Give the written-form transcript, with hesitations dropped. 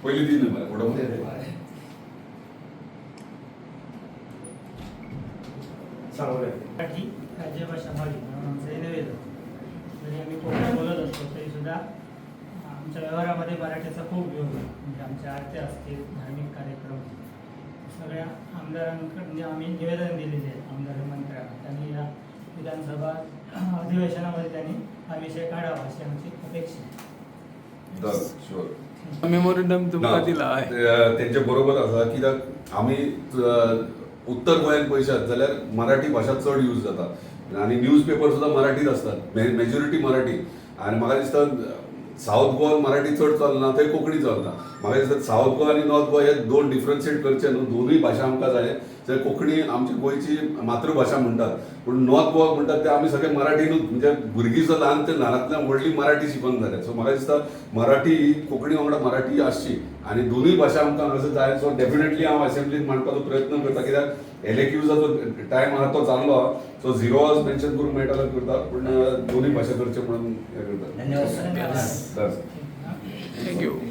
पहिली ती नंबर पुढे मराठी राज्यभाषा व्हावी म्हणून आमचं हे निवेदन. जरी आम्ही कोकणी बोलत असतो तरी सुद्धा आमच्या व्यवहारामध्ये मराठीचा खूप उपयोग आहे. म्हणजे आमच्या आरत्या असतील, धार्मिक कार्यक्रम, सगळ्या आमदारांकडे म्हणजे आम्ही निवेदन दिलेले आहे आमदार मंत्र्यांना. त्यांनी या विधानसभा अधिवेशनामध्ये त्यांनी हा विषय काढावा अशी आमची अपेक्षा आहे. मेमोरंडम तुमका दिला आहे त्यांच्या बरोबर असा की आम्ही उत्तर गोंयांत पळयशात जाल्यार मराठी भाशा चड यूज जाता आनी न्यूज पेपर सुद्दां मराठीच असतात मेजॉरिटी मराठी. आनी म्हाका दिसता साऊथ गोवान मराठी चड चलना थंय कोंकणी चलना. म्हाका दिसता साऊथ गोवा आनी नॉर्थ गोवा हे दोन डिफरन्शिएट करचे न्हू. दोनूय भाशा आमकां जाय. जर कोंकणी आमची गोंयची मातृभाशा म्हणटात पूण नॉर्थ गोवा म्हणटात ते आमी सगळे मराठीनूच म्हणजे भुरगीं सुद्दां ल्हान ते ल्हानांतल्यान व्हडली मराठी शिकून जाल्यात. सो म्हाका दिसता मराठी कोंकणी वांगडा मराठी आसची आनी दोनूय भाशा आमकां हांगासर जाय. सो डेफिनेटली हांव असेंब्लीत मांडपाचो प्रयत्न करता कित्याक एलेक्युजाचो टायम आहा तो जाल्लो आहा. सो 0 आवर्स मेन्शन करूंक मेळटा जाल्यार करता पूण दोनूय भाशा करचे म्हणून हे करता. धन्यवाद. थँक्यू.